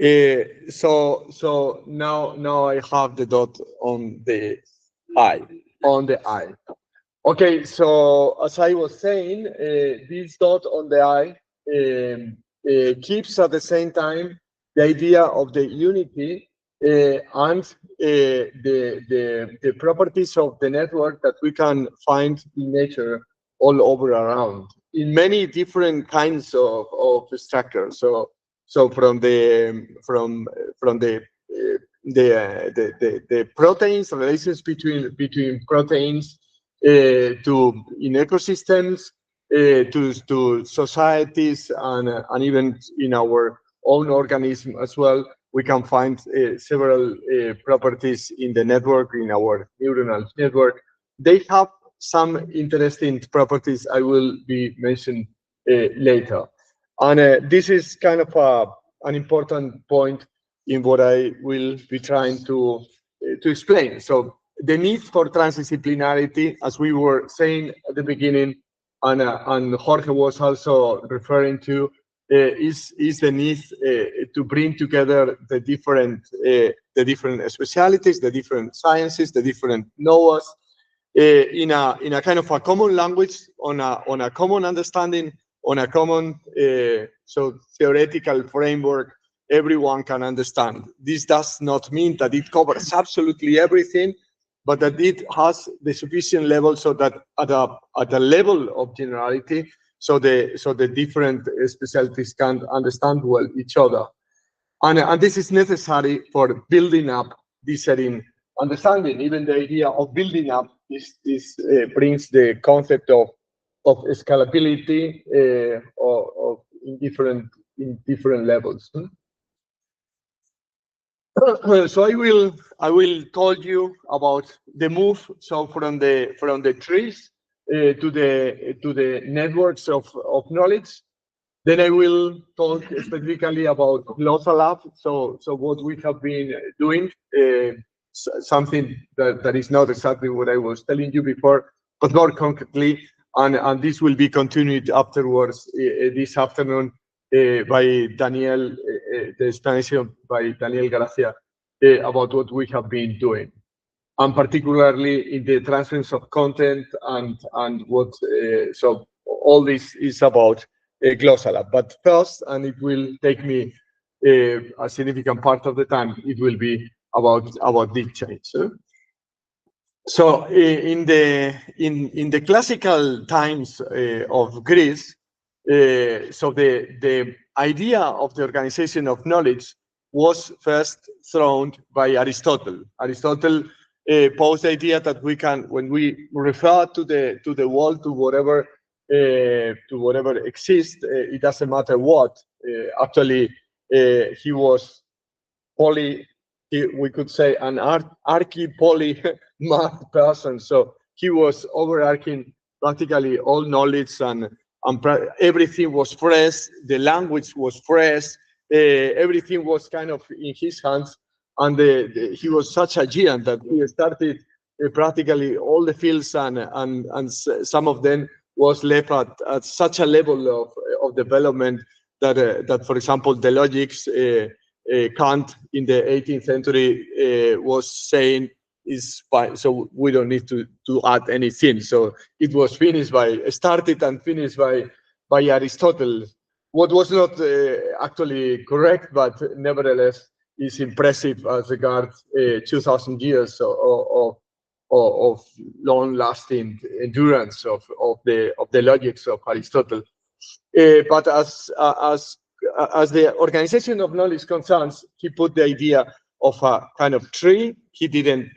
So now I have the dot on the I. Okay, so as I was saying, this dot on the I keeps at the same time the idea of the unity and the properties of the network that we can find in nature all over around in many different kinds of structures. So from the proteins, relations between proteins, to in ecosystems, to societies, and even in our own organism as well, we can find several properties in the network, in our neuronal network. They have some interesting properties I will be mentioned later. And this is kind of an important point in what I will be trying to explain. So the need for transdisciplinarity, as we were saying at the beginning, and Jorge was also referring to, is the need to bring together the different specialities, the different sciences, the different knowledge in a kind of a common language, on a common understanding, on a common so theoretical framework everyone can understand. This does not mean that it covers absolutely everything, but that it has the sufficient level so that at a level of generality, so the different specialties can understand well each other. And this is necessary for building up this setting understanding. Even the idea of building up this brings the concept of scalability of in different levels. So I will tell you about the move. So from the trees to the networks of knowledge. Then I will talk specifically about Glossal Lab. So what we have been doing, something that is not exactly what I was telling you before, but more concretely, and this will be continued afterwards this afternoon by Daniel, the explanation by Daniel Garcia about what we have been doing, and particularly in the transference of content and what. So all this is about Glossal Lab. But first, and it will take me a significant part of the time, it will be about deep change. So in the classical times of Greece, so the idea of the organization of knowledge was first thrown by Aristotle. Aristotle posed the idea that we can, when we refer to the world, to whatever exists, it doesn't matter what. Actually, he was we could say an archi-poly math person. So he was overarching practically all knowledge, and everything was fresh. The language was fresh. Everything was kind of in his hands. And he was such a giant that he started practically all the fields, and some of them was left at such a level of development that for example, the logics, Kant in the 18th century was saying is fine, so we don't need to add anything. So it was started and finished by Aristotle. What was not actually correct, but nevertheless is impressive as regards 2,000 years of long-lasting endurance of the logics of Aristotle. But as the organization of knowledge concerns, he put the idea of a kind of tree. He didn't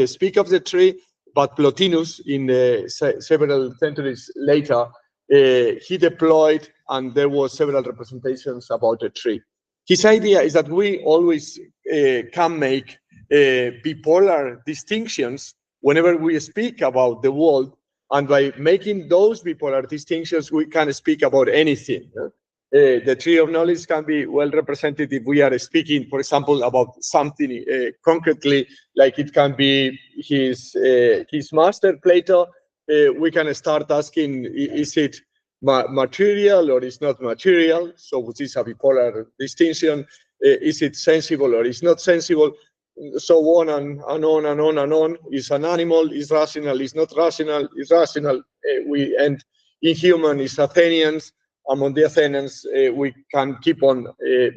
speak of the tree, but Plotinus, in several centuries later, he deployed, and there were several representations about a tree. His idea is that we always can make bipolar distinctions whenever we speak about the world, and by making those bipolar distinctions, we can speak about anything. The tree of knowledge can be well represented if we are speaking, for example, about something concretely, like it can be his master, Plato. We can start asking, is it material or is not material? So which is a bipolar distinction. is it sensible or is not sensible, so on and on and on and on. Is an animal, is rational, is not rational, is rational. We end in human, is Athenians. Among the Athenians, we can keep on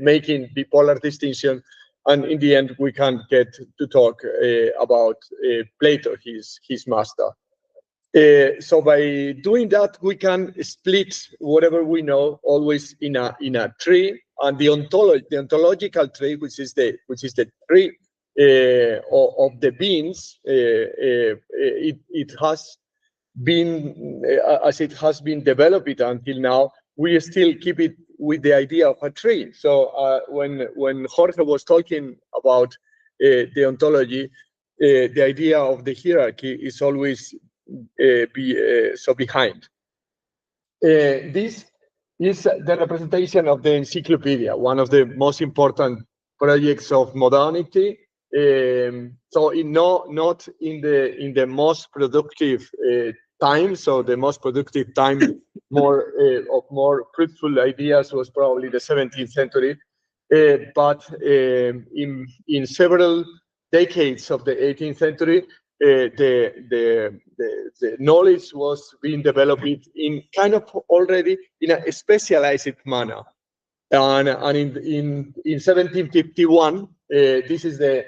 making bipolar distinction, and in the end, we can get to talk about Plato, his master. So by doing that, we can split whatever we know always in a tree, and the ontological tree, which is the tree of the beings. It has been as it has been developed until now. We still keep it with the idea of a tree. So when Jorge was talking about the ontology, the idea of the hierarchy is always so behind. This is the representation of the encyclopedia, one of the most important projects of modernity. So not in the most productive time. So the most productive time, of more fruitful ideas, was probably the 17th century. But in several decades of the 18th century, the knowledge was being developed in kind of already in a specialized manner. And in 1751, this is the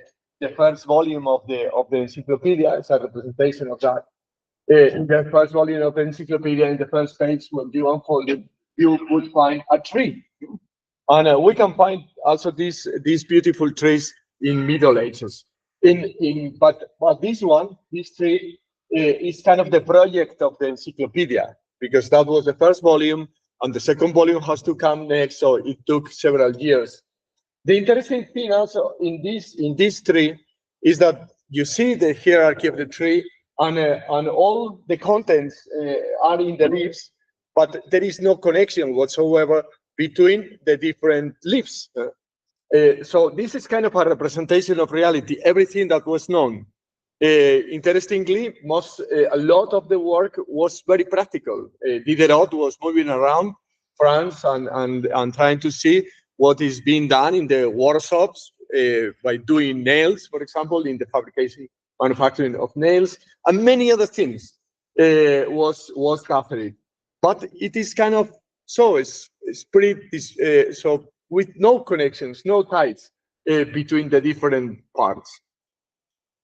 first volume of the encyclopedia. It's a representation of that. In the first volume of the encyclopedia, in the first page, when you unfold it, you would find a tree. And we can find also these beautiful trees in Middle Ages. But this tree, is kind of the project of the encyclopedia, because that was the first volume, and the second volume has to come next. So it took several years. The interesting thing also in this tree is that you see the hierarchy of the tree, and all the contents are in the leaves, but there is no connection whatsoever between the different leaves. So this is kind of a representation of reality, everything that was known. Interestingly, a lot of the work was very practical. Diderot was moving around France and trying to see what is being done in the workshops by doing nails, for example, in the manufacturing of nails, and many other things was gathered. But it is kind of it's pretty so with no connections, no ties between the different parts.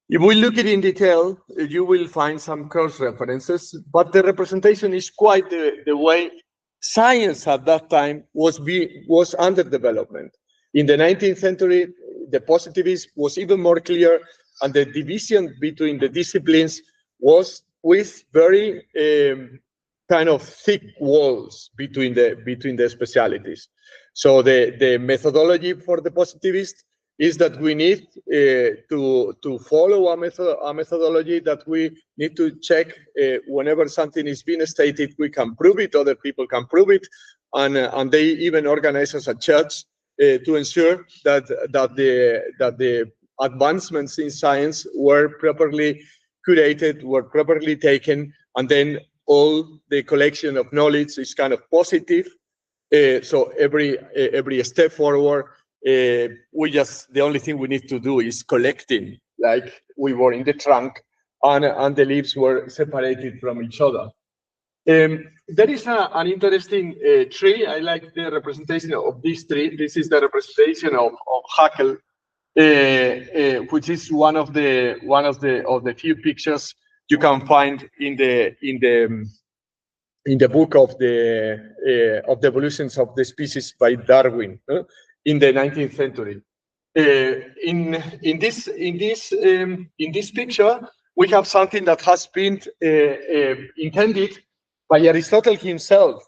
If we look at it in detail, you will find some cross references, but the representation is quite the way science at that time was under development. In the 19th century, the positivism was even more clear, and the division between the disciplines was with very kind of thick walls between the specialities. So the methodology for the positivist is that we need to follow a methodology, that we need to check whenever something is being stated, we can prove it, other people can prove it, and they even organize as a church to ensure that the advancements in science were properly curated, were properly taken, and then all the collection of knowledge is kind of positive. So every step forward, the only thing we need to do is collecting, like we were in the trunk, and the leaves were separated from each other. There is an interesting tree. I like the representation of this tree. This is the representation of Haeckel, which is one of the few pictures you can find in the book of the evolutions of the species by Darwin in the 19th century. In this picture, we have something that has been intended by Aristotle himself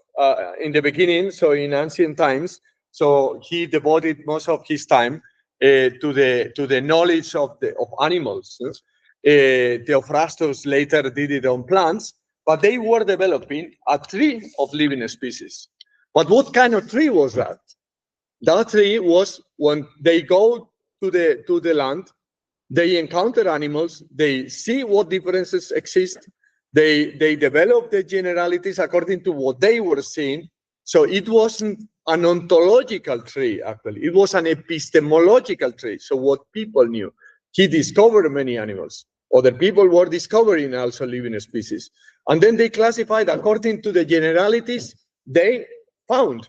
in the beginning, so in ancient times. So he devoted most of his time to the knowledge of animals. Theophrastus later did it on plants, but they were developing a tree of living species. But what kind of tree was that? That tree was when they go to the land, they encounter animals, they see what differences exist, they develop the generalities according to what they were seeing. So it wasn't an ontological tree, actually. It was an epistemological tree. So what people knew. He discovered many animals. Other people were discovering also living species. And then they classified according to the generalities they found.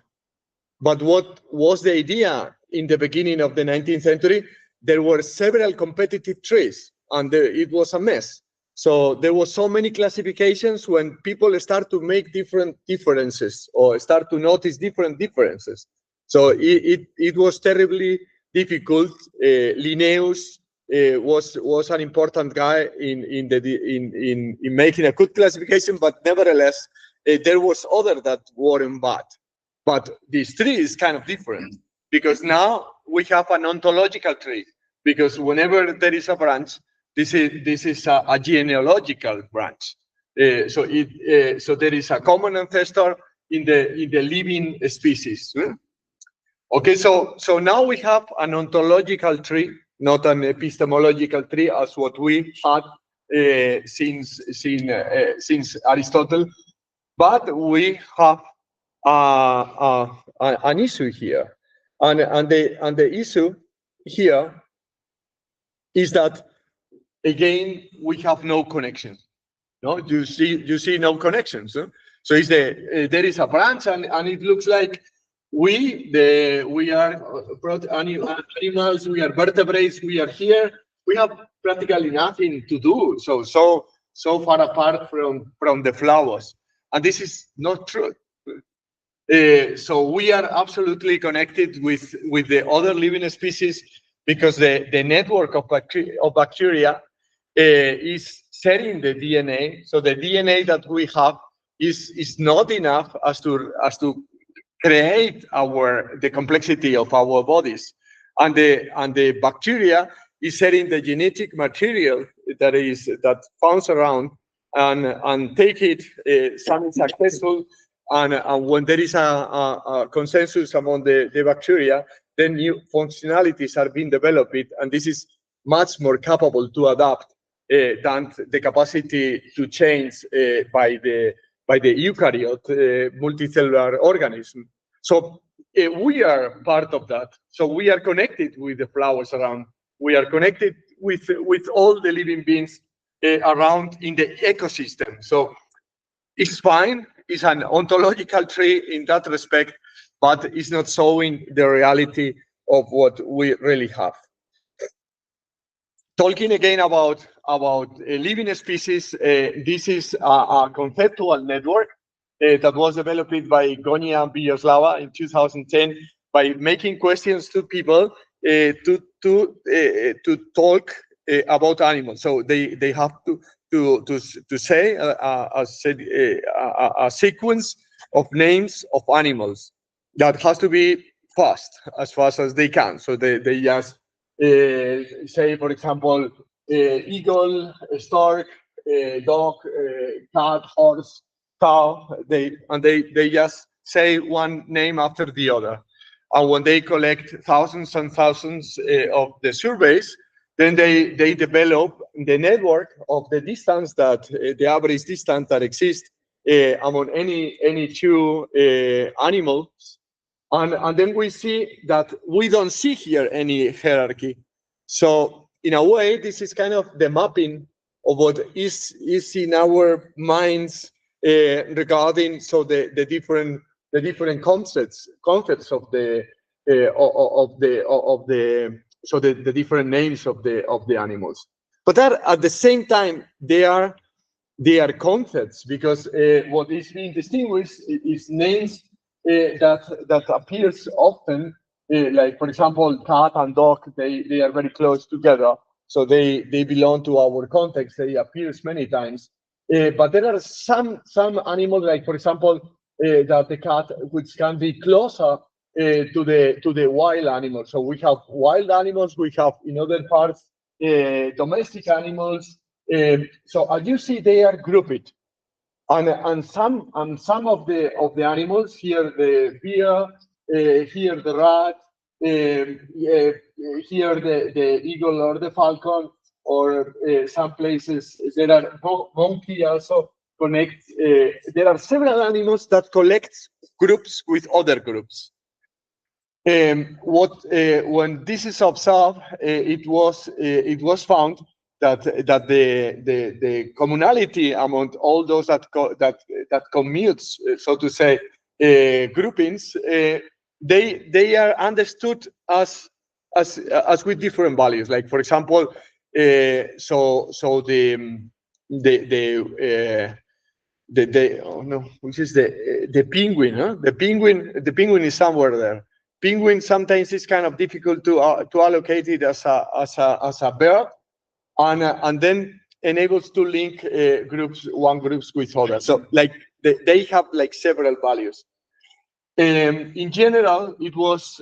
But what was the idea in the beginning of the 19th century? There were several competitive trees, and it was a mess. So there were so many classifications when people start to make different differences or start to notice different differences. So it was terribly difficult. Linnaeus was an important guy in making a good classification, but nevertheless, there was other that weren't bad. But this tree is kind of different because now we have an ontological tree, because whenever there is a branch, this is a genealogical branch. So there is a common ancestor in the living species. Okay, so now we have an ontological tree, not an epistemological tree as what we had since Aristotle, but we have an issue here, and the issue here is that again we have no connection. No, you see no connections. Huh? So is there is a branch, and it looks like we are animals, we are vertebrates, we are here. We have practically nothing to do. So far apart from the flowers, and this is not true. So we are absolutely connected with the other living species, because the network of bacteria is setting the DNA. So the DNA that we have is not enough as to create the complexity of our bodies, and the bacteria is setting the genetic material that founds around and take it. Some is successful. And when there is a consensus among the bacteria, then new functionalities are being developed, and this is much more capable to adapt than the capacity to change by the eukaryote multicellular organism. So we are part of that. So we are connected with the flowers around. We are connected with all the living beings around in the ecosystem. So it's fine. It's an ontological tree in that respect, but it's not showing the reality of what we really have. Talking again about living species, this is a conceptual network that was developed by Gonia and Biyoslava in 2010 by making questions to people to talk about animals. So they have to say a sequence of names of animals that has to be as fast as they can. So they just say, for example, eagle, stork, dog, cat, horse, cow. They just say one name after the other. And when they collect thousands and thousands of the surveys, then they develop the network of the distance the average distance that exists among any two animals. And then we see that we don't see here any hierarchy. So in a way, this is kind of the mapping of what is in our minds regarding the different concepts of the different names of the animals. But that at the same time they are concepts, because what is being distinguished is names that appears often, like for example cat and dog. They are very close together, so they belong to our context. They appears many times, but there are some animals, like for example that the cat, which can be closer to the wild animals. So we have wild animals, we have in other parts domestic animals. So as you see, they are grouped, and some of the animals, here the deer, here the rat, here the eagle or the falcon, or some places there are monkey also connect. There are several animals that collect groups with other groups. When this is observed, it was found that the commonality among all those that commutes, so to say, groupings, they are understood as with different values. Like, for example, so oh no, which is the penguin, huh? The penguin is somewhere there. Penguin sometimes is kind of difficult to allocate it as a bird, and then enables to link one groups with others. So like they have like several values. In general, it was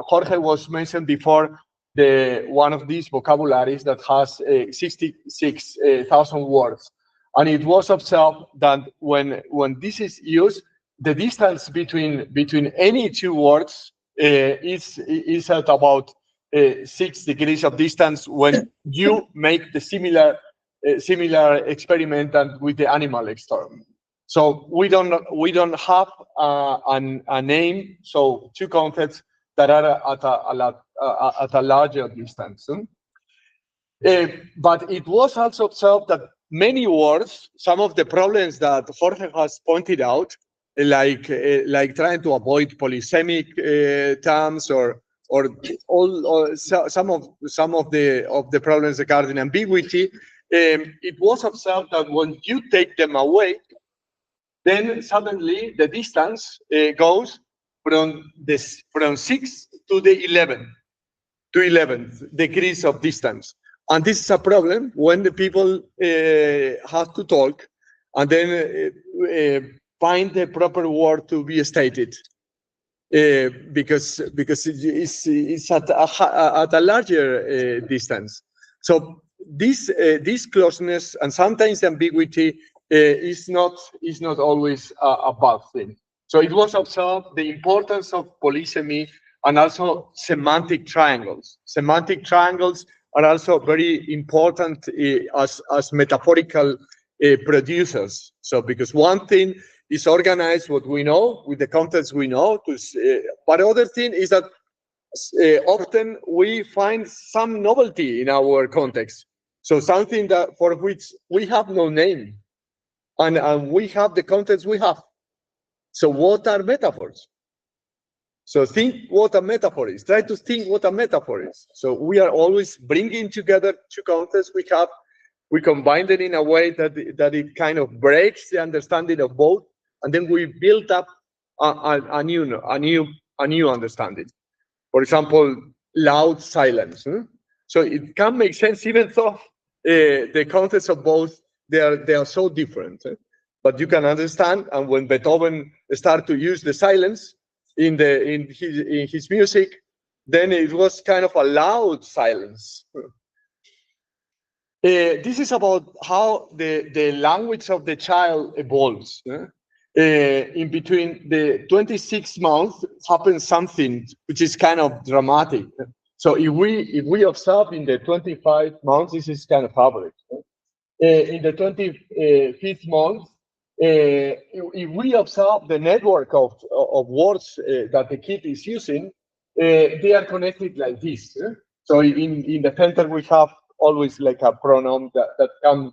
Jorge was mentioned before, one of these vocabularies that has 66,000 words. And it was observed that when this is used, the distance between any two words is at about 6 degrees of distance when you make the similar experiment and with the animal experiment. So we don't have a name. So two concepts that are at a larger distance. But it was also observed that many words, some of the problems that Jorge has pointed out, like trying to avoid polysemic terms or some of the problems regarding ambiguity, it was observed that when you take them away, then suddenly the distance goes from 6 to the 11 degrees of distance. And this is a problem when the people have to talk and then find the proper word to be stated, because it's at a larger distance. So this closeness and sometimes ambiguity is not always a bad thing. So it was observed the importance of polysemy and also semantic triangles. Semantic triangles are also very important as metaphorical producers. So because one thing is organized what we know with the context we know, but other thing is that often we find some novelty in our context. So something that for which we have no name, and we have the context we have. So what are metaphors? So think what a metaphor is. Try to think what a metaphor is. So we are always bringing together two concepts we have. We combine them in a way that it kind of breaks the understanding of both, and then we build up a new understanding. For example, loud silence. So it can make sense even though the concepts of both they are so different. But you can understand, and when Beethoven started to use the silence in his music, then it was kind of a loud silence. This is about how the language of the child evolves. In between the 26 months happens something which is kind of dramatic. So if we observe in the 25 months, this is kind of average. In the 25th month, if we observe the network of words that the kid is using, they are connected like this. So in the center, we have always like a pronoun that can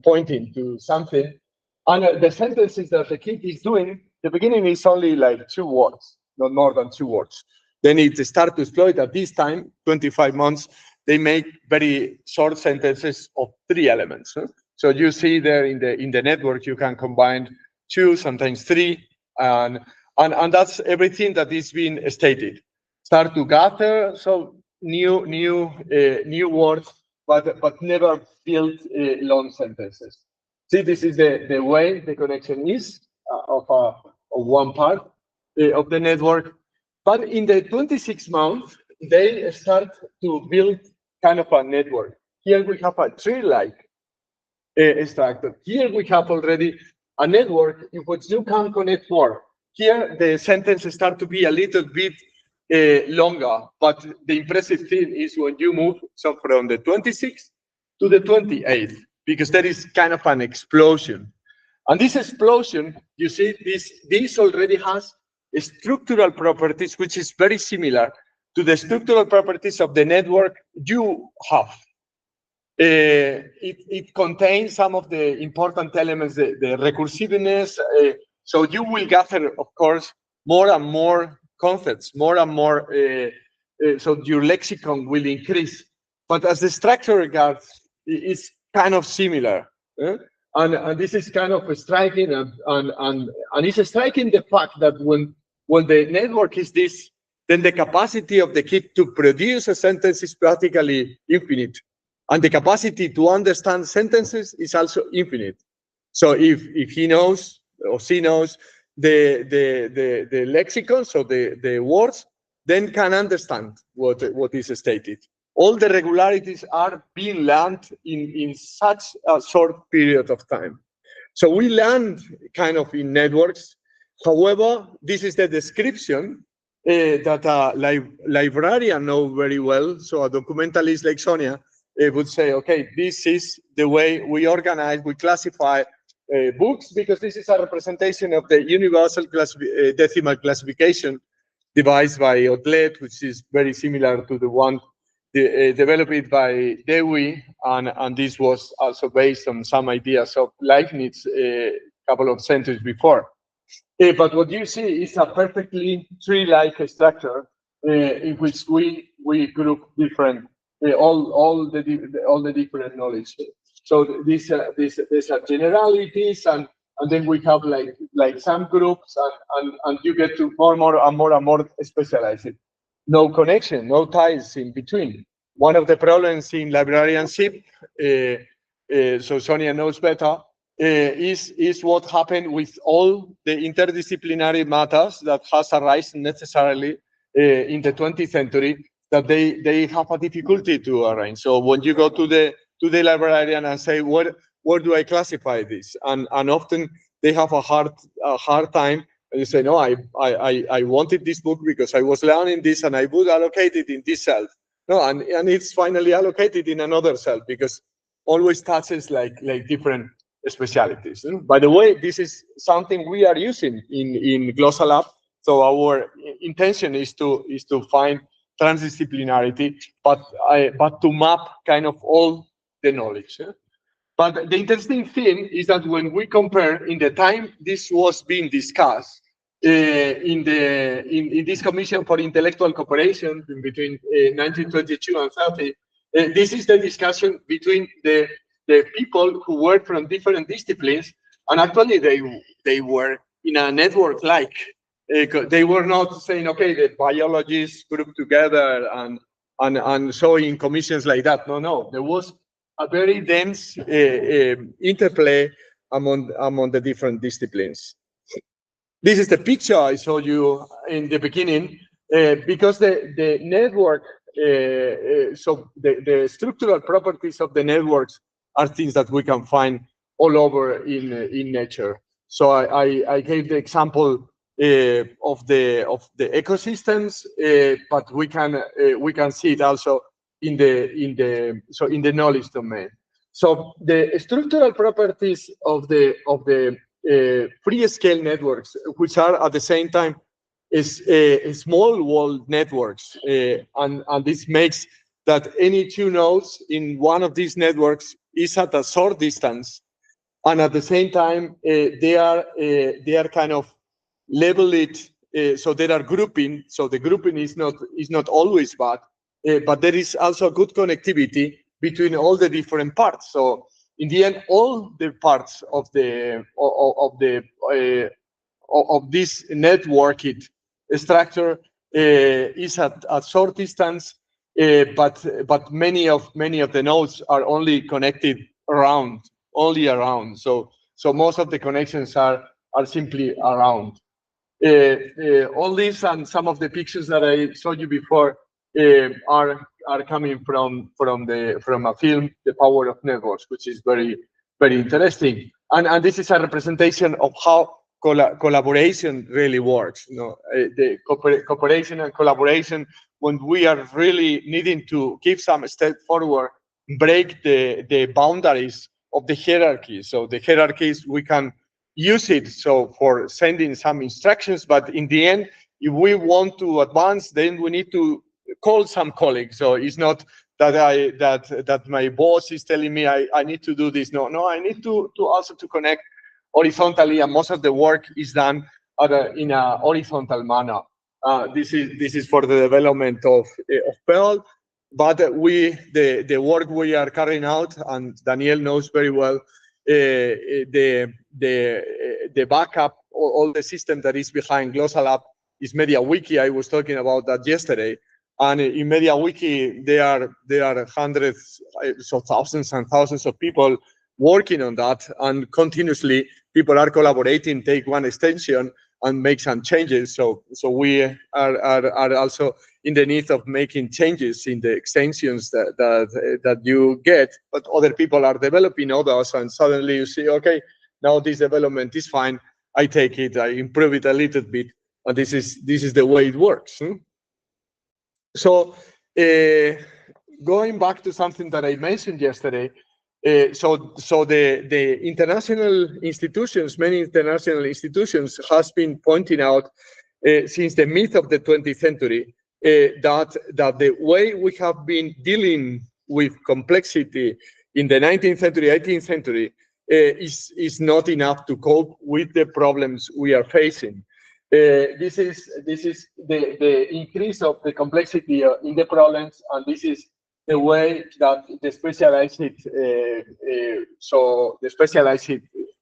pointing to something. And the sentences that the kid is doing, the beginning is only like 2 words, not more than 2 words. Then it starts to exploit at this time, 25 months, they make very short sentences of 3 elements. So you see there in the network, you can combine 2, sometimes 3, and that's everything that is being stated. Start to gather so new words, but never build long sentences. See, this is the way the connection is of one part of the network. But in the 26 months, they start to build kind of a network. Here we have a tree-like structure. Here we have already a network in which you can connect more. Here the sentences start to be a little bit longer, but the impressive thing is when you move so from the 26th to the 28th, because there is kind of an explosion. And this explosion, you see, this already has structural properties, which is very similar to the structural properties of the network you have. It contains some of the important elements, the recursiveness. So you will gather, of course, more and more concepts, more and more. So your lexicon will increase. But as the structure regards, it's kind of similar. And this is kind of striking, and it's striking the fact that when the network is this, then the capacity of the kid to produce a sentence is practically infinite. And the capacity to understand sentences is also infinite. So if he knows or she knows the lexicon, so the words, then can understand what is stated. All the regularities are being learned in such a short period of time. So we learned kind of in networks. However, this is the description that a librarian know very well. So a documentalist like Sonia would say, okay, this is the way we organize, we classify books, because this is a representation of the universal decimal classification devised by Otlet, which is very similar to the one developed by Dewey, and this was also based on some ideas of Leibniz a couple of centuries before. But what you see is a perfectly tree-like structure in which we group different all the different knowledge. So these are generalities, and then we have like some groups, and you get to more and more specialized. No connection, no ties in between. One of the problems in librarianship, so Sonia knows better, is what happened with all the interdisciplinary matters that has arisen necessarily in the 20th century, that they have a difficulty to arrange. So when you go to the librarian and say, where do I classify this? And often they have a hard time. And you say, no, I wanted this book because I was learning this, and I would allocate it in this cell. No, and it's finally allocated in another cell, because always touches like different specialities. By the way, this is something we are using in Glossal Lab. So our intention is to find transdisciplinarity, but to map kind of all the knowledge. But the interesting thing is that when we compare in the time this was being discussed in this Commission for Intellectual Cooperation between 1922 and 30, this is the discussion between the people who were from different disciplines, and actually they were in a network like. They were not saying, okay, the biologists group together and so in commissions like that. No, there was a very dense interplay among the different disciplines. This is the picture I showed you in the beginning, because the network, so the structural properties of the networks are things that we can find all over in nature. So I gave the example of the ecosystems, but we can see it also in the knowledge domain. So the structural properties of the free scale networks, which are at the same time is small world networks, and this makes that any two nodes in one of these networks is at a short distance, and at the same time they are kind of labeled, so there are grouping. So the grouping is not always bad, but there is also good connectivity between all the different parts. So in the end, all the parts of this networked structure is at short distance, but many of the nodes are only connected around. So most of the connections are simply around. All this and some of the pictures that I showed you before are coming from a film, The Power of Networks, which is very, very interesting. And this is a representation of how collaboration really works. The cooperation and collaboration, when we are really needing to give some step forward, break the boundaries of the hierarchy. So the hierarchies we can use it so for sending some instructions, but in the end, if we want to advance, then we need to call some colleagues. So it's not that my boss is telling me I need to do this. No, I need to also to connect horizontally, and most of the work is done in a horizontal manner. This is for the development of Perl, but the work we are carrying out, and Daniel knows very well, the backup, all the system that is behind Glossal App is MediaWiki. I was talking about that yesterday, and in MediaWiki there are hundreds, so thousands and thousands of people working on that, and continuously people are collaborating, take one extension and make some changes. So we are also in the need of making changes in the extensions that you get, but other people are developing others, and suddenly you see, okay, now this development is fine. I take it, I improve it a little bit, and this is the way it works. So going back to something that I mentioned yesterday, so the international institutions, many international institutions, has been pointing out since the mid of the 20th century that the way we have been dealing with complexity in the 19th century, 18th century is not enough to cope with the problems we are facing. This is the increase of the complexity in the problems, and this is the way that the specialized the specialized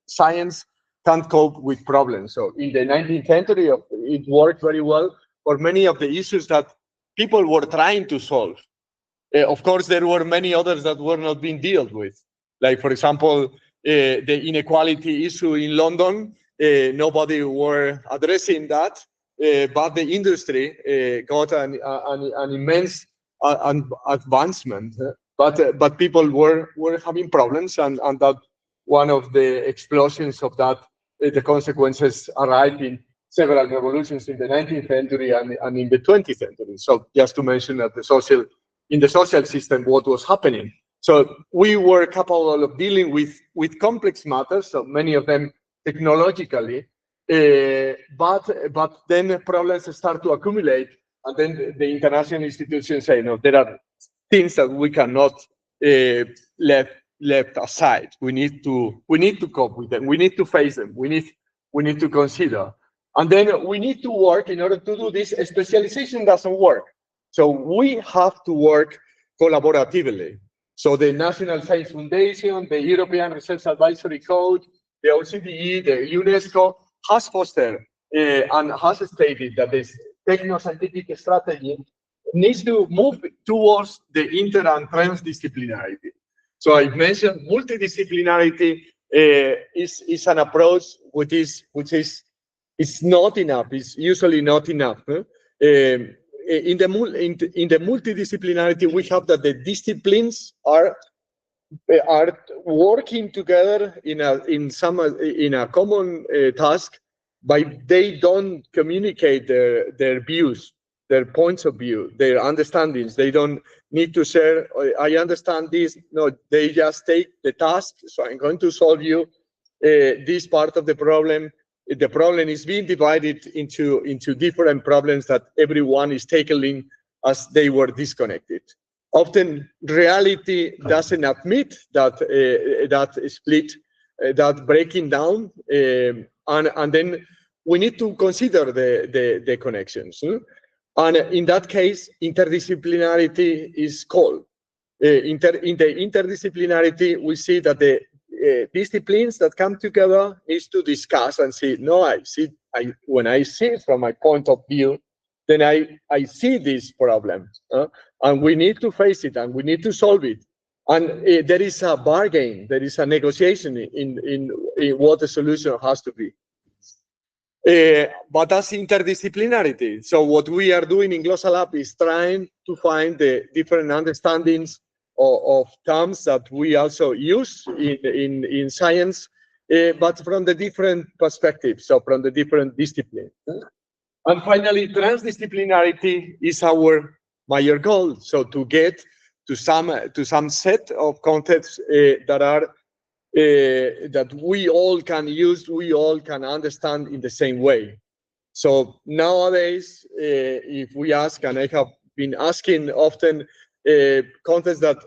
science can't cope with problems. So in the 19th century, it worked very well for many of the issues that people were trying to solve. Of course, there were many others that were not being dealt with. Like, for example, the inequality issue in London, nobody were addressing that, but the industry got an immense advancement. But people were having problems, and that one of the explosions of that, the consequences arrived in several revolutions in the 19th century and in the 20th century. So just to mention that in the social system, what was happening. So we were capable of dealing with complex matters, so many of them technologically, but then problems start to accumulate, and then the international institutions say, no, there are things that we cannot left aside. We need to cope with them. We need to face them. We need to consider, and then we need to work in order to do this. Specialization doesn't work, so we have to work collaboratively. So the National Science Foundation, the European Research Advisory Code, the OCDE, the UNESCO has fostered and has stated that this techno-scientific strategy needs to move towards the inter and transdisciplinarity. So I mentioned multidisciplinarity is an approach which is not enough. It's usually not enough. In the multidisciplinarity, we have that the disciplines are working together in a common task, but they don't communicate their views, their points of view, their understandings. They don't need to share, I understand this. No, they just take the task. So I'm going to solve you this part of the problem. The problem is being divided into different problems that everyone is tackling as they were disconnected. Often reality doesn't admit that that split, that breaking down, and then we need to consider the connections. And in that case, interdisciplinarity is called. In the interdisciplinarity, we see that the disciplines that come together is to discuss and say, no, when I see it from my point of view, then I see this problem, and we need to face it, and we need to solve it. And there is a bargain, there is a negotiation in what the solution has to be. But that's interdisciplinarity. So what we are doing in Glossal App is trying to find the different understandings of terms that we also use in science, but from the different perspectives, so from the different disciplines. And finally, transdisciplinarity is our major goal. So to get to some set of concepts that are that we all can use, we all can understand in the same way. So nowadays, if we ask, and I have been asking often, concepts that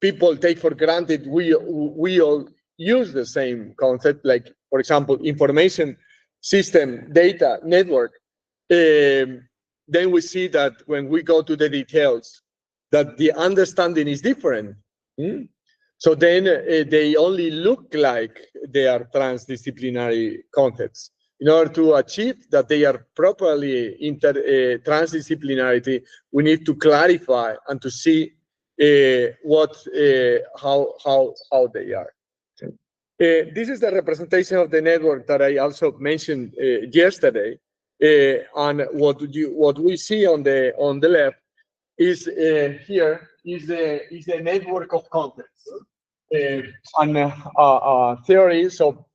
people take for granted, we all use the same concept, like, for example, information system, data, network. Then we see that when we go to the details, that the understanding is different. So then they only look like they are transdisciplinary concepts. In order to achieve that they are properly transdisciplinarity, we need to clarify and to see how they are. This is the representation of the network that I also mentioned yesterday, and what we see on the left is here is the network of concepts, and theory. So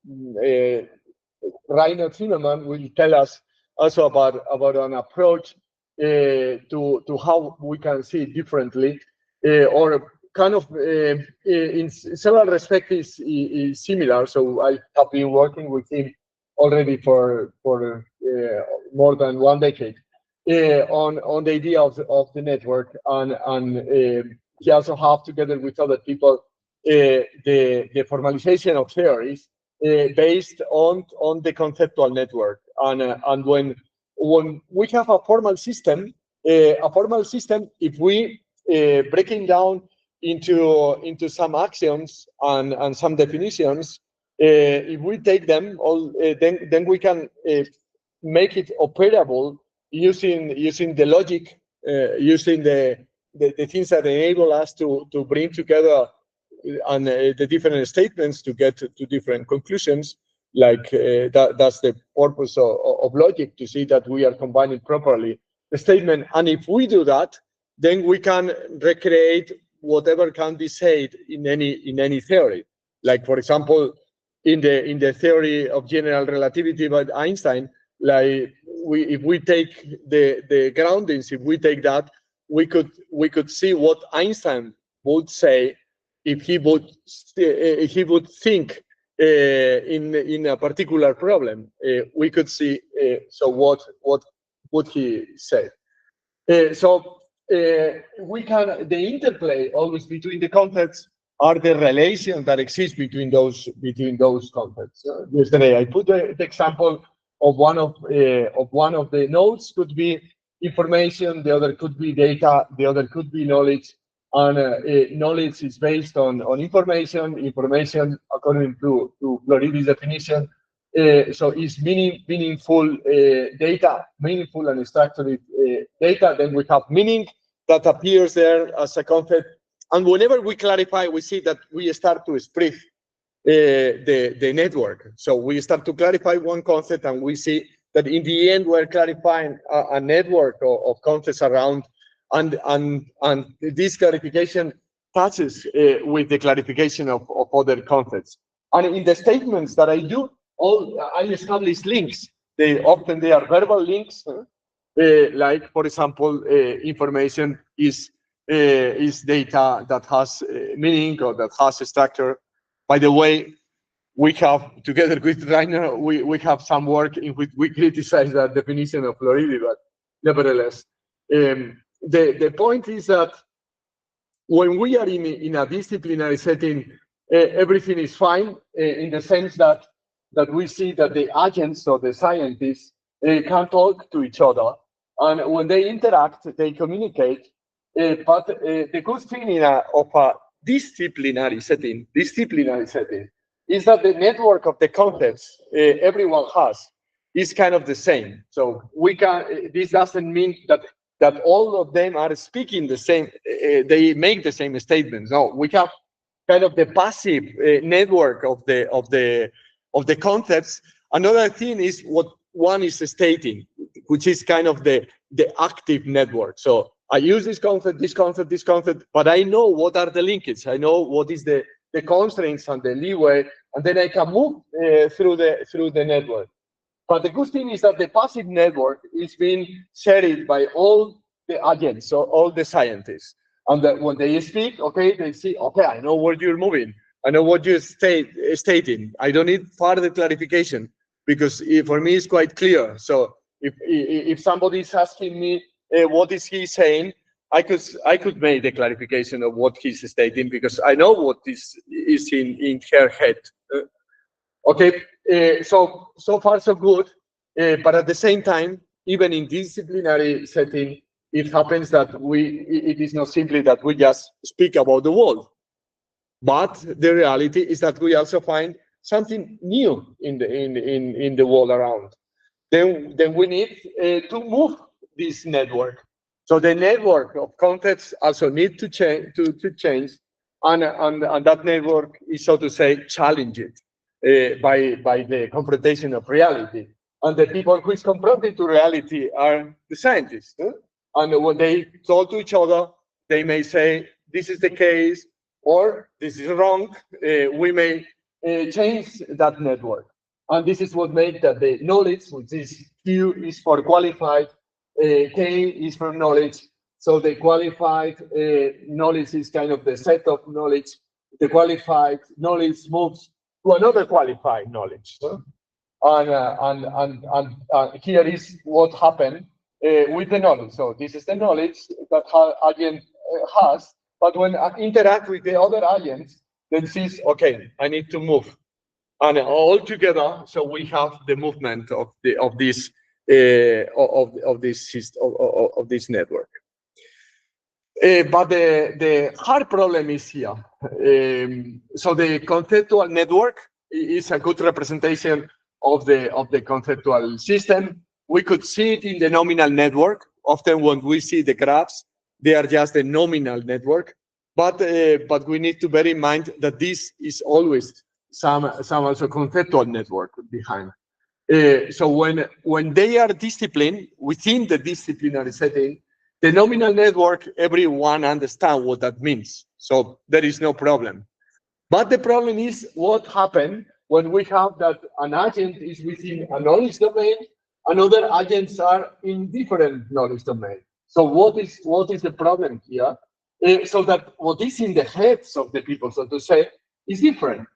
Rainer Zimmermann will tell us also about an approach to how we can see it differently, or kind of in several respects is similar. So I have been working with him already for more than 1 decade on the idea of the network, and he also have, together with other people, the formalization of theories based on the conceptual network. And when we have a formal system, if we breaking down into some axioms and some definitions, if we take them all, then we can make it operable using the logic, using the things that enable us to bring together and the different statements to get to different conclusions. Like that's the purpose of logic, to see that we are combining properly the statement. And if we do that, then we can recreate whatever can be said in any theory. Like, for example, in the theory of general relativity by Einstein, like if we take the groundings, if we take that, we could see what Einstein would say if he would think in a particular problem. We could see so what would he say. We can, the interplay always between the concepts are the relation that exists between those concepts. Yesterday I put the example of one of the nodes could be information, the other could be data, the other could be knowledge, and knowledge is based on information. Information, according to Floridi's definition, so is meaningful data, meaningful and structured data. Then we have meaning that appears there as a concept, and whenever we clarify, we see that we start to spread the network. So we start to clarify one concept, and we see that in the end we're clarifying a network of concepts around, and this clarification touches with the clarification of other concepts. And in the statements that I do, I establish links. They are verbal links, like, for example, information is data that has meaning or that has a structure. By the way, we have, together with Rainer, we have some work in which we criticize that definition of Floridi, but nevertheless, the point is that when we are in a disciplinary setting, everything is fine in the sense that we see that the agents or the scientists can talk to each other, and when they interact, they communicate. But the good thing of a disciplinary setting is that the network of the concepts everyone has is kind of the same. So we can. This doesn't mean that all of them are speaking the same. They make the same statements. No, we have kind of the passive network of the concepts. Another thing is what one is stating, which is kind of the active network. So I use this concept, but I know what are the linkages. I know what is the constraints and the leeway, and then I can move through the network. But the good thing is that the passive network is being shared by all the agents, so all the scientists. And that when they speak, okay, they see, okay, I know where you're moving. I know what you're stating. I don't need further clarification because for me it's quite clear. So if somebody is asking me what is he saying, I could make the clarification of what he's stating because I know what is in her head. Okay, so far so good, but at the same time, even in disciplinary setting, it happens that it is not simply that we just speak about the world, but the reality is that we also find something new in the world around. Then we need to move this network. So the network of contexts also need to change and that network is, so to say, challenged by the confrontation of reality. And the people who is confronted to reality are the scientists. And when they talk to each other, they may say, this is the case, or this is wrong. We may change that network. And this is what makes that the knowledge, which is Q is for qualified, K is for knowledge. So the qualified knowledge is kind of the set of knowledge. The qualified knowledge moves to another qualified knowledge. And here is what happened with the knowledge. So this is the knowledge that agent has, but when I interact with the other agents, then says, okay, I need to move. And all together, so we have the movement of this network. But the hard problem is here. So the conceptual network is a good representation of the conceptual system. We could see it in the nominal network. Often when we see the graphs, they are just a nominal network. But we need to bear in mind that this is always some also conceptual network behind. So when they are disciplined within the disciplinary setting, the nominal network, everyone understands what that means. So there is no problem. But the problem is what happens when we have that an agent is within a knowledge domain, and other agents are in different knowledge domain. So what is the problem here? So that what is in the heads of the people, so to say, is different.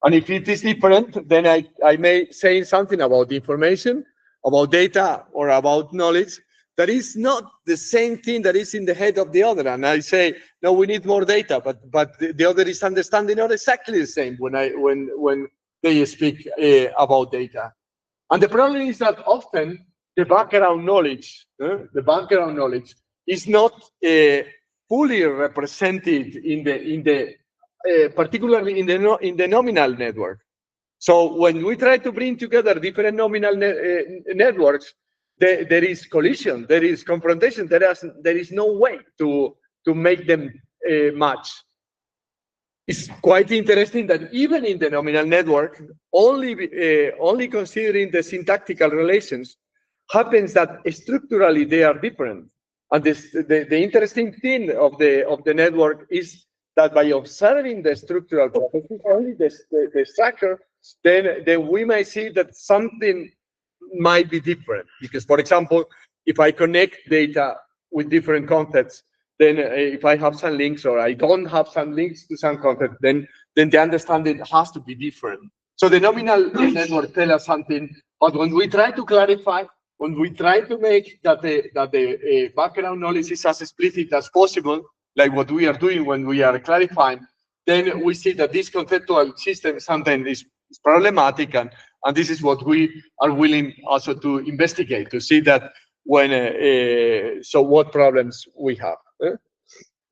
And if it is different, then I may say something about information, about data, or about knowledge that is not the same thing that is in the head of the other. And I say, no, we need more data, but the other is understanding not exactly the same when they speak about data. And the problem is that often the background knowledge is not fully represented particularly in the nominal network. So when we try to bring together different nominal networks, there is collision, there is confrontation, there is no way to make them match. It's quite interesting that even in the nominal network, only considering the syntactical relations, happens that structurally they are different. And the interesting thing of the network is that by observing the structural properties, only the structure, then we might see that something might be different. Because, for example, if I connect data with different concepts, then if I have some links or I don't have some links to some concept, then the understanding has to be different. So the nominal network tells us something, but when we try to clarify, when we try to make that the background knowledge is as explicit as possible, like what we are doing when we are clarifying, then we see that this conceptual system sometimes is problematic, and this is what we are willing also to investigate, to see that when, so what problems we have.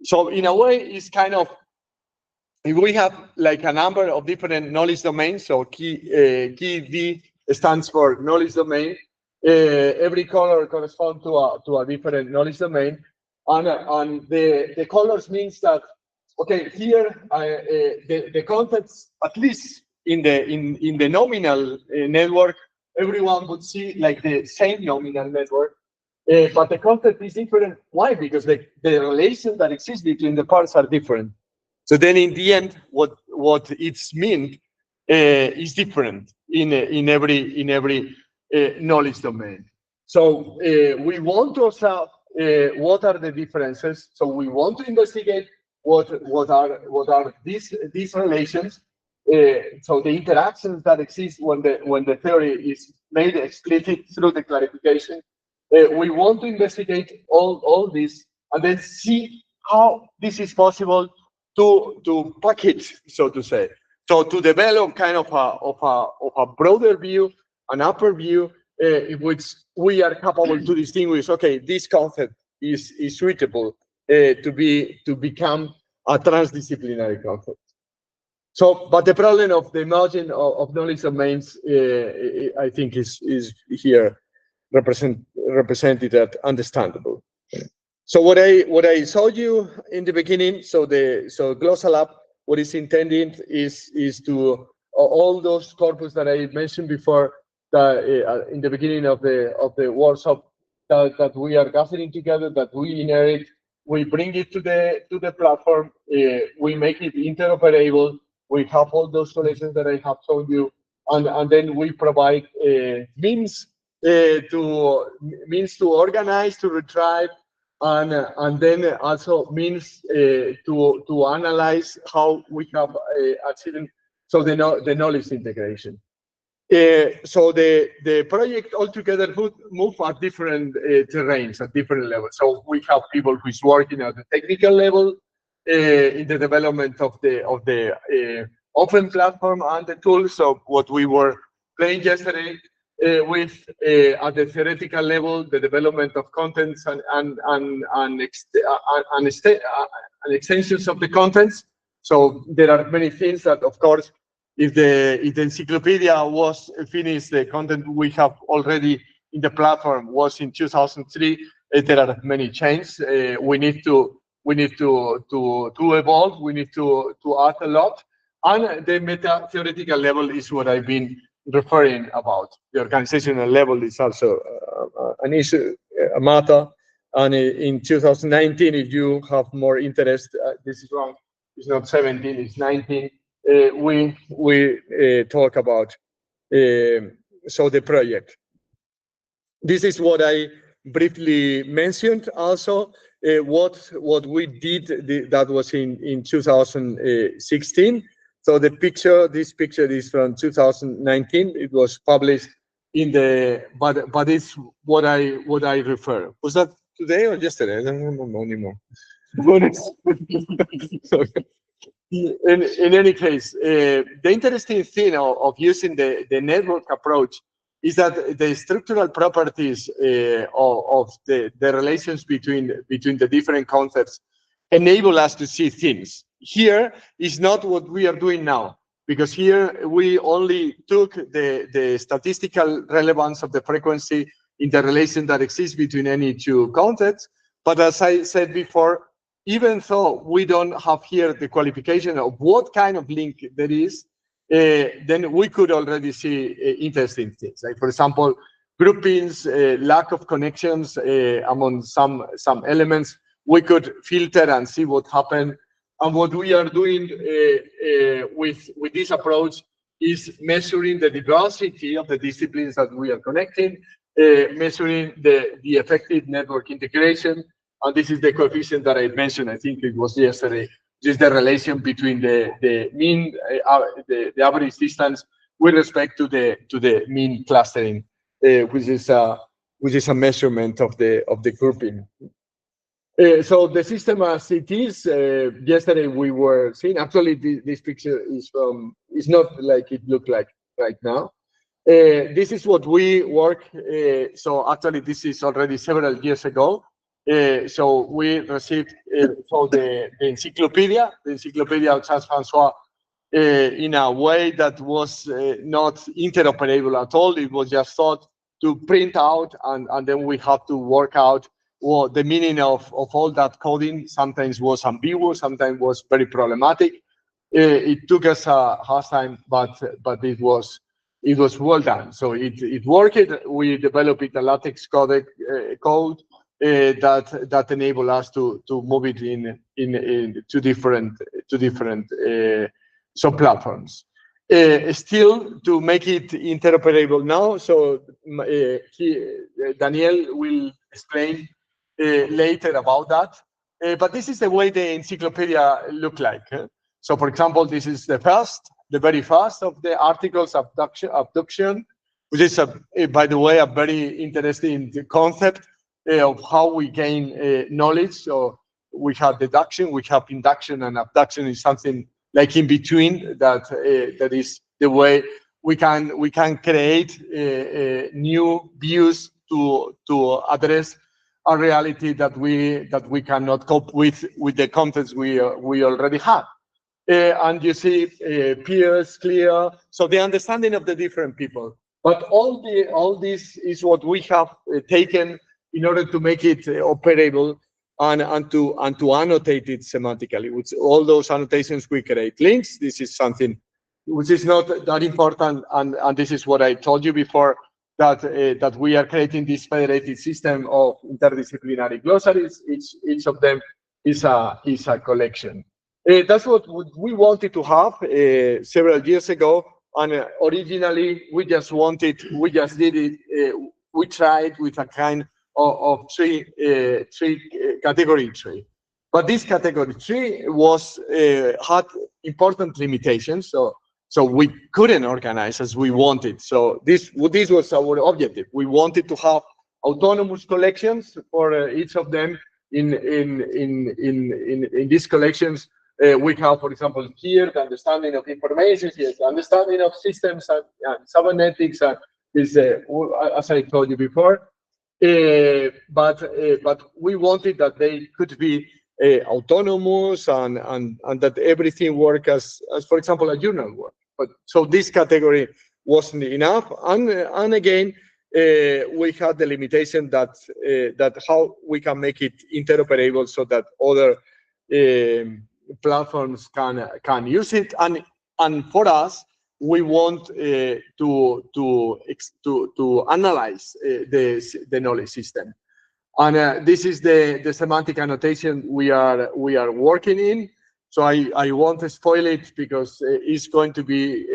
So in a way, it's kind of, if we have like a number of different knowledge domains, so key D stands for knowledge domain, every color corresponds to a different knowledge domain, and the colors means that, okay, here the concepts, at least in the nominal network, everyone would see like the same nominal network, but the concept is different. Why? Because the relation that exists between the parts are different. So then, in the end, what it's meant is different in every knowledge domain. So we want to observe what are the differences. So we want to investigate what are these relations. So the interactions that exist when the theory is made explicit through the clarification. We want to investigate all this and then see how this is possible to package, so to say. So to develop kind of a broader view, an upper view, in which we are capable to distinguish, okay, this concept is suitable to become a transdisciplinary concept. So, but the problem of the margin of knowledge domains, I think, is here represented at understandable. So what I showed you in the beginning, so Glossal Lab, what is intended is to all those corpus that I mentioned before, that in the beginning of the workshop, that we are gathering together, that we inherit, we bring it to the platform, we make it interoperable. We have all those solutions that I have shown you, and then we provide means to organize, to retrieve, and then also means to analyze how we have achieved the knowledge integration. So the project altogether would move at different terrains, at different levels. So we have people who is working at the technical level in the development of the open platform and the tools. So what we were playing yesterday with at the theoretical level, the development of contents and extensions of the contents. So there are many things that, of course, if the encyclopedia was finished, the content we have already in the platform was in 2003. There are many changes. We need to evolve. We need to add a lot. And the meta theoretical level is what I've been referring about. The organizational level is also an issue, a matter. And in 2019, if you have more interest, this is wrong. It's not 17, it's 19. We talk about so the project. This is what I briefly mentioned. Also, what we did that was in 2016. So the picture, this picture is from 2019. It was published in the, but it's what I refer. Was that today or yesterday? I don't remember anymore. In any case, the interesting thing of using the network approach is that the structural properties of the relations between the different concepts enable us to see things. Here is not what we are doing now, because here we only took the statistical relevance of the frequency in the relation that exists between any two concepts. But as I said before, even though we don't have here the qualification of what kind of link there is, then we could already see interesting things. Like, for example, groupings, lack of connections among some elements. We could filter and see what happened. And what we are doing with this approach is measuring the diversity of the disciplines that we are connecting, measuring the effective network integration. And this is the coefficient that I mentioned, I think it was yesterday, just the relation between the mean, the average distance with respect to the mean clustering, which is a measurement of the grouping. So the system as it is, yesterday we were seeing, actually this picture is not like it looked like right now. This is what we work, so actually this is already several years ago. So we received the encyclopedia of Charles Francois in a way that was not interoperable at all. It was just thought to print out, and then we had to work out the meaning of all that coding. Sometimes was ambiguous, sometimes was very problematic. It took us a hard time, but it was well done. So it worked. We developed a LaTeX code that enable us to move it in two different sub-platforms. Still, to make it interoperable now, so Daniel will explain later about that. but this is the way the encyclopedia look like. So, for example, this is the very first of the articles, abduction, which is, by the way, a very interesting concept of how we gain knowledge. So we have deduction, we have induction, and abduction is something like in between. That is the way we can create new views to address a reality that we cannot cope with the contents we already have. And you see peers, clear, so the understanding of the different people. But all this is what we have taken in order to make it operable and to annotate it semantically. With all those annotations, we create links. This is something which is not that important, and this is what I told you before, that we are creating this federated system of interdisciplinary glossaries. Each of them is a collection. That's what we wanted to have several years ago, and originally we just did it. We tried with a kind of category tree, but this category tree had important limitations. So we couldn't organize as we wanted. So this was our objective. We wanted to have autonomous collections for each of them. In these collections, we have, for example, here the understanding of information, here the understanding of systems and cybernetics, and is as I told you before. But we wanted that they could be autonomous and that everything work as for example a journal work. But so this category wasn't enough, and again we had the limitation that how we can make it interoperable so that other platforms can use it, and for us we want to analyze the knowledge system, and this is the semantic annotation we are working in. So I won't spoil it because it's going to be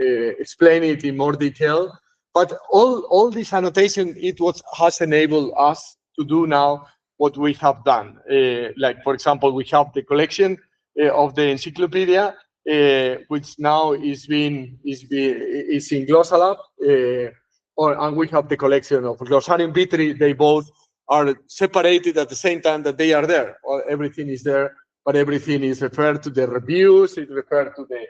explain it in more detail. But all this annotation, has enabled us to do now what we have done. Like for example, we have the collection of the encyclopedia, which now is in Glossalab, and we have the collection of Glossarium Vitri. They both are separated at the same time that they are there. Everything is there, but everything is referred to the reviews, it's referred to the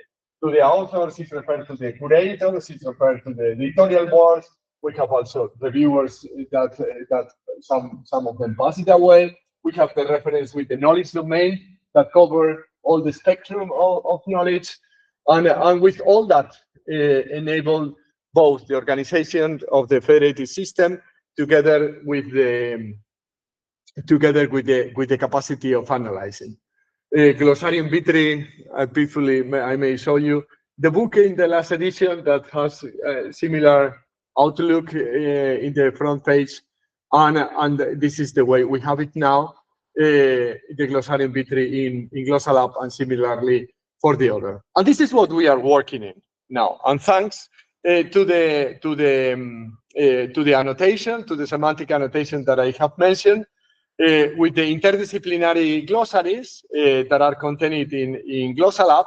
authors, it's referred to the curators, it's referred to the editorial boards. We have also reviewers that some of them pass it away. We have the reference with the knowledge domain that cover all the spectrum of knowledge, and with all that enable both the organization of the federated system together with the capacity of analyzing. Glossarium Vitri, briefly, I may show you the book in the last edition that has a similar outlook in the front page, and this is the way we have it now. The Glossarium Vitri in Glossalab, and similarly for the other. And this is what we are working in now. And thanks to the annotation, to the semantic annotation that I have mentioned, with the interdisciplinary glossaries that are contained in Glossalab.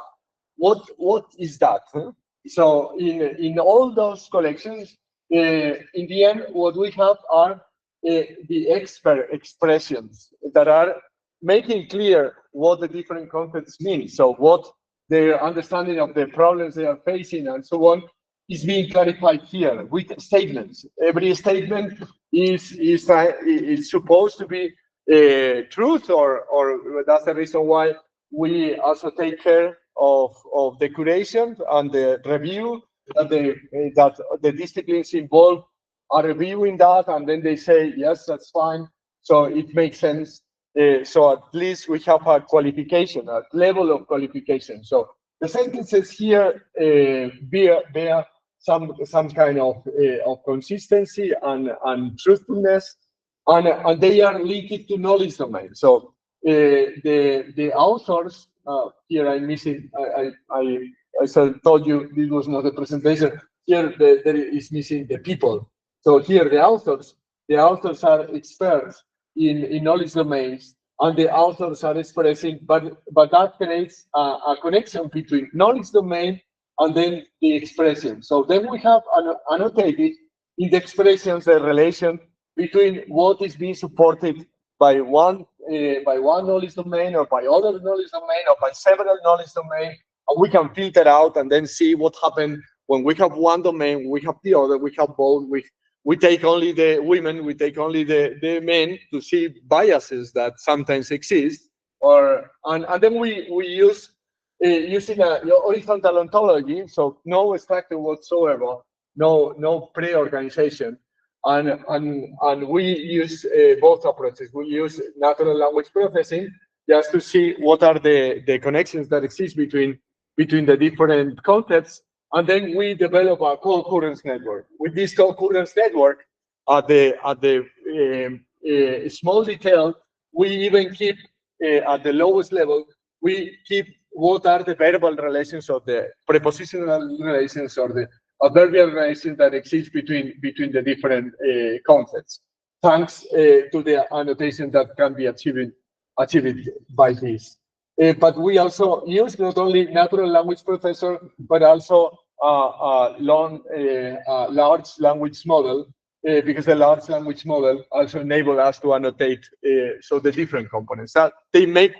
What is that? Huh? So in all those collections, in the end, what we have are the expert expressions that are making clear what the different contexts mean. So what their understanding of the problems they are facing and so on is being clarified here with statements. Every statement is supposed to be truth, or that's the reason why we also take care of the curation and the review that the disciplines involved are reviewing that, and then they say yes, that's fine. So it makes sense. So at least we have a qualification, a level of qualification. So the sentences here bear some kind of consistency and truthfulness, and they are linked to knowledge domain. So the authors here I'm missing. As I told you, this was not a presentation. Here there is missing the people. So here the authors are experts in knowledge domains, and the authors are expressing, but that creates a connection between knowledge domain and then the expression. So then we have annotated in the expressions the relation between what is being supported by one knowledge domain, or by other knowledge domain, or by several knowledge domain, and we can filter out and then see what happened when we have one domain, we have the other, we have both. We take only the women, we take only the men to see biases that sometimes exist, and then we use using a horizontal ontology, so no structure whatsoever, no pre-organization, and we use both approaches. We use natural language processing just to see what are the connections that exist between the different concepts, and then we develop a co-occurrence network. With this co-occurrence network, at the small detail, we even keep at the lowest level, we keep what are the verbal relations or the prepositional relations or the adverbial relations that exist between the different concepts, thanks to the annotation that can be achieved by this. But we also use not only natural language processor, but also a large language model, because the large language model also enables us to annotate so the different components. That they make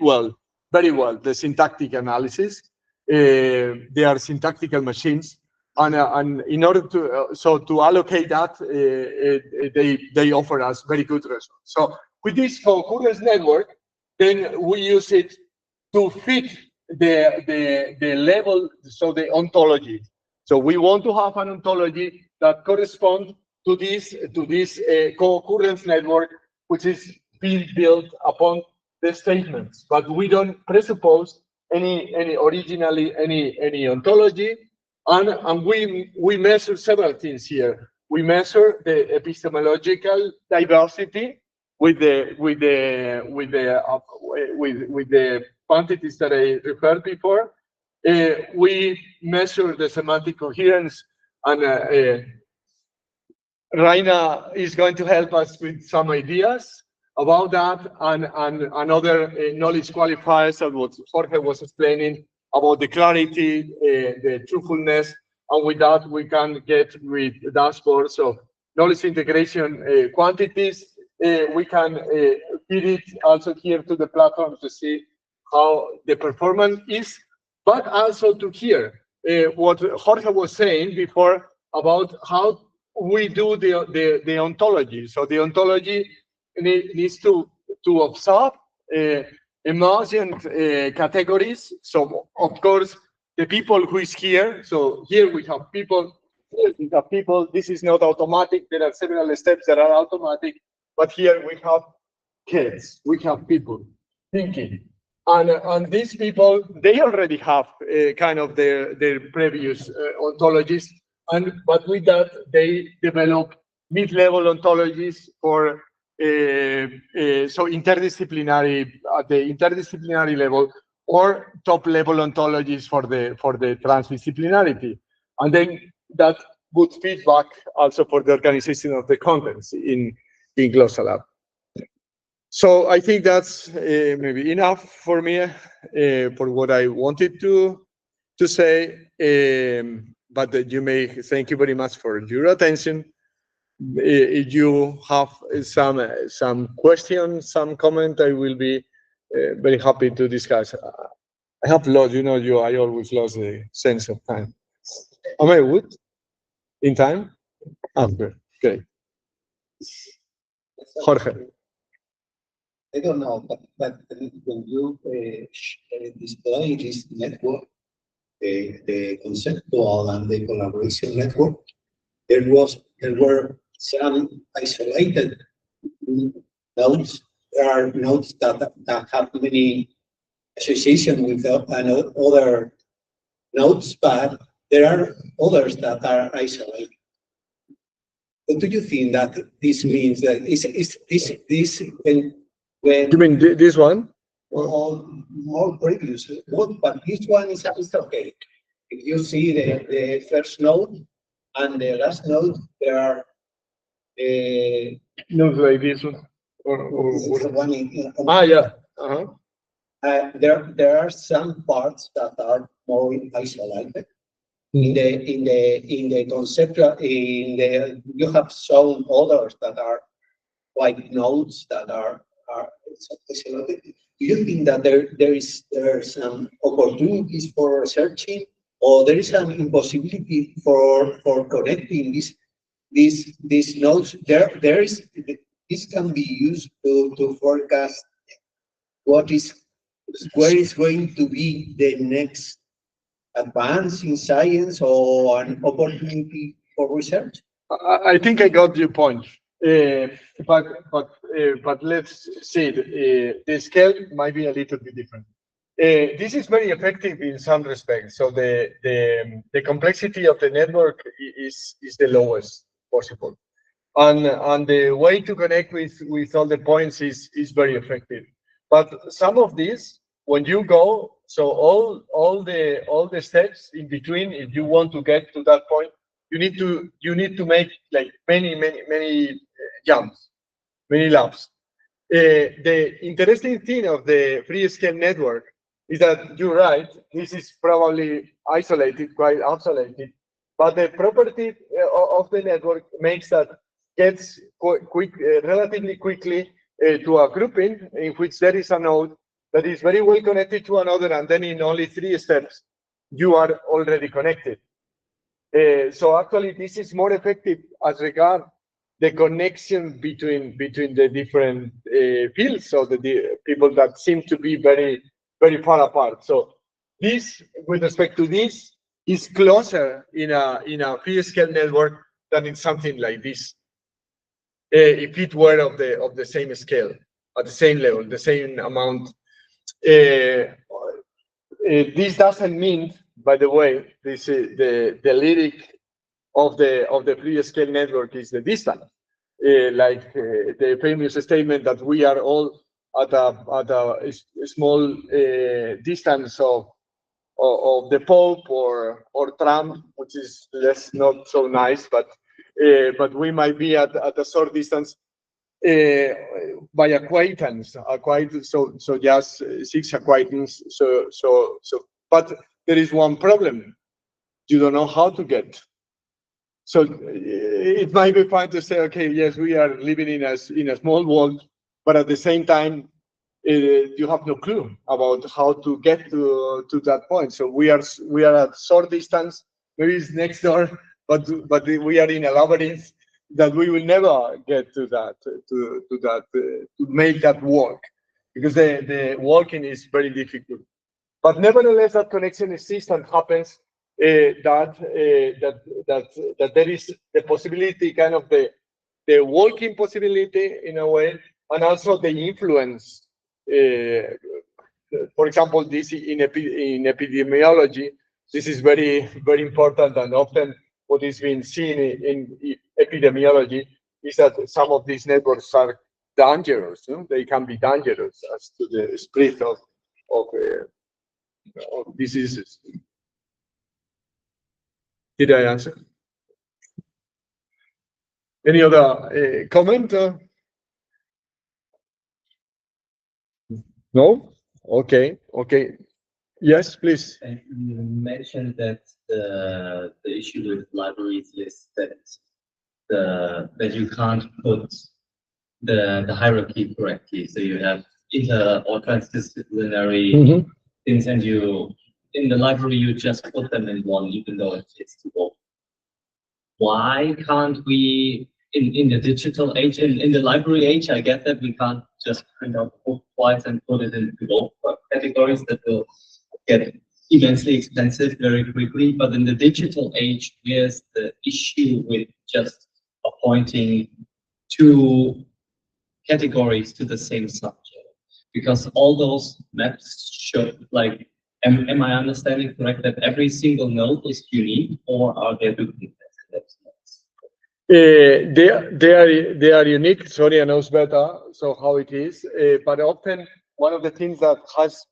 very well the syntactic analysis. They are syntactical machines, and in order to to allocate that, they offer us very good results. So with this concurrence network, then we use it to fit the level, so the ontology. So we want to have an ontology that corresponds to this co-occurrence network, which is being built upon the statements. But we don't presuppose any ontology, and we measure several things here. We measure the epistemological diversity with the quantities that I referred before. We measure the semantic coherence, and Raina is going to help us with some ideas about that, and other knowledge qualifiers that what Jorge was explaining about the clarity, the truthfulness, and with that we can get with dashboards of knowledge integration quantities. We can feed it also here to the platform to see how the performance is, but also to hear what Jorge was saying before about how we do the ontology. So the ontology needs to observe emergent categories. So of course, the people who is here. So here we have people. Here we have people. This is not automatic. There are several steps that are automatic, but here we have kids. We have people thinking, and these people, they already have kind of their previous ontologies. But with that, they develop mid-level ontologies for so interdisciplinary at the interdisciplinary level, or top-level ontologies for the transdisciplinarity, and then that good feedback also for the organization of the contents in Glossal Lab. So I think that's maybe enough for me for what I wanted to say. But you may thank you very much for your attention. If you have some questions, some comment, I will be very happy to discuss. I have lost, I always lost the sense of time. Am I good? In time? Good. Great. Jorge. I don't know, but when you display this network, the conceptual and the collaboration network, there were some isolated nodes. There are nodes that have many association with other nodes, but there are others that are isolated. What do you think that this means? That is when you mean this one? More previous, but this one is okay. If you see the first node and the last node, there are nodes like this one, or one in, yeah. There are some parts that are more isolated. In the conceptual, you have shown others that are like nodes that are isolated. Do you think that there are some opportunities for researching, or there is an impossibility for connecting these nodes? This can be used to forecast where is going to be the next advance in science or an opportunity for research? I think I got your point, but let's see. The scale might be a little bit different. This is very effective in some respects. So the complexity of the network is the lowest possible, and the way to connect with all the points is very effective. But some of these, when you go, so all the steps in between, if you want to get to that point, you need to make like many jumps, many laps. The interesting thing of the free scale network is that you're right. This is probably isolated, quite isolated, but the property of the network makes that gets relatively quickly to a grouping in which there is a node that is very well connected to another, and then in only 3 steps, you are already connected. So actually, this is more effective as regard the connection between the different fields, so the people that seem to be very far apart. So this, with respect to this, is closer in a free scale network than in something like this. If it were of the same scale, at the same level, the same amount. This doesn't mean, by the way, this the lyric of the free scale network is the distance, the famous statement that we are all at a small distance of the Pope or Trump, which is less not so nice, but we might be at a short distance by acquaintance, so just 6 acquaintance. So, but there is one problem: you don't know how to get. So it might be fine to say, okay, yes, we are living in a small world, but at the same time, you have no clue about how to get to that point. So we are at short distance. Maybe it's next door, but we are in a labyrinth that we will never get to that to make that work, because the walking is very difficult. But nevertheless, that connection exists and happens. That there is the possibility, kind of the walking possibility in a way, and also the influence. For example, this in epidemiology, this is very important, and often what is being seen in epidemiology is that some of these networks are dangerous. They can be dangerous as to the spread of diseases. Did I answer? Any other comment? No? Okay. Yes, please. You mentioned that the issue with libraries is that you can't put the hierarchy correctly. So you have inter or transdisciplinary things, and in the library you just put them in one, even though it's too old. Why can't we in the digital age, in the library age, I get that we can't just print out book twice and put it into both categories that will get immensely expensive very quickly. But in the digital age, here's the issue with just appointing 2 categories to the same subject, because all those maps show, like, am I understanding correct that every single node is unique, or are there duplicates? They are unique. Sonia knows better, so how it is. But often one of the things that has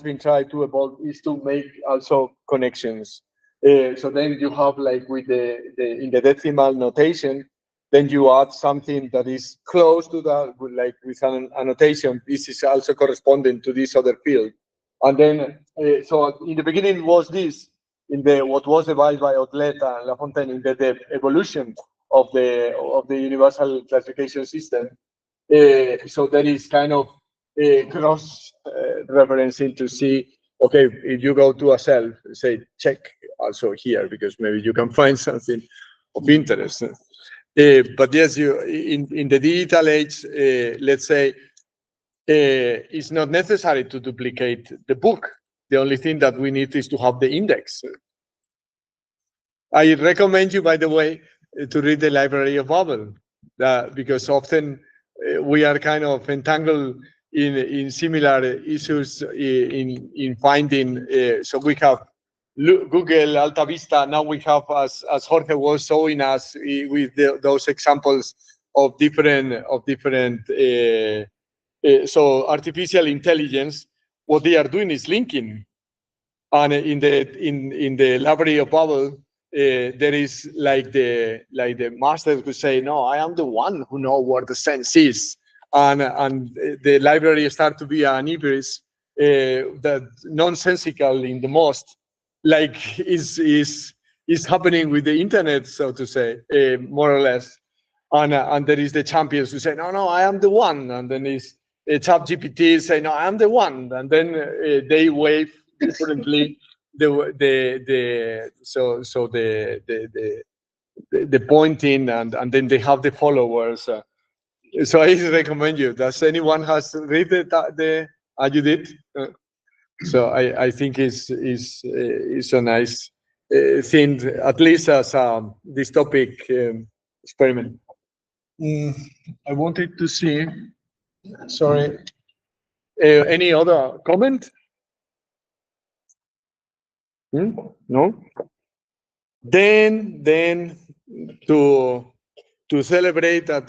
been tried to evolve is to make also connections. So then you have, like, with in the decimal notation, then you add something that is close to that, like with an annotation. This is also corresponding to this other field. And then, so in the beginning was this, in the what was devised by Otlet and Lafontaine in the evolution of the universal classification system. So that is kind of cross referencing to see, okay, if you go to a cell, say check also here, because maybe you can find something of interest. But yes, in the digital age, let's say, it's not necessary to duplicate the book. The only thing that we need is to have the index. I recommend you, by the way, to read the Library of Babel, because often we are kind of entangled in similar issues in finding. So we have Google, Alta Vista. Now we have, as Jorge was showing us, with those examples of different. So artificial intelligence, what they are doing is linking, and in the Library of Babel, there is like the masters who say, no, I am the one who know what the sense is, and the library start to be an hybris that nonsensical in the most, like is happening with the internet, so to say, more or less, and there is the champions who say, no, I am the one, and then is ChatGPT say, no, I am the one, and then they wave differently the pointing, and then they have the followers. So I recommend you. Does anyone has read the you did? So I think is a nice thing, at least as this topic experiment. I wanted to see. Sorry. Any other comment? No. Then to celebrate that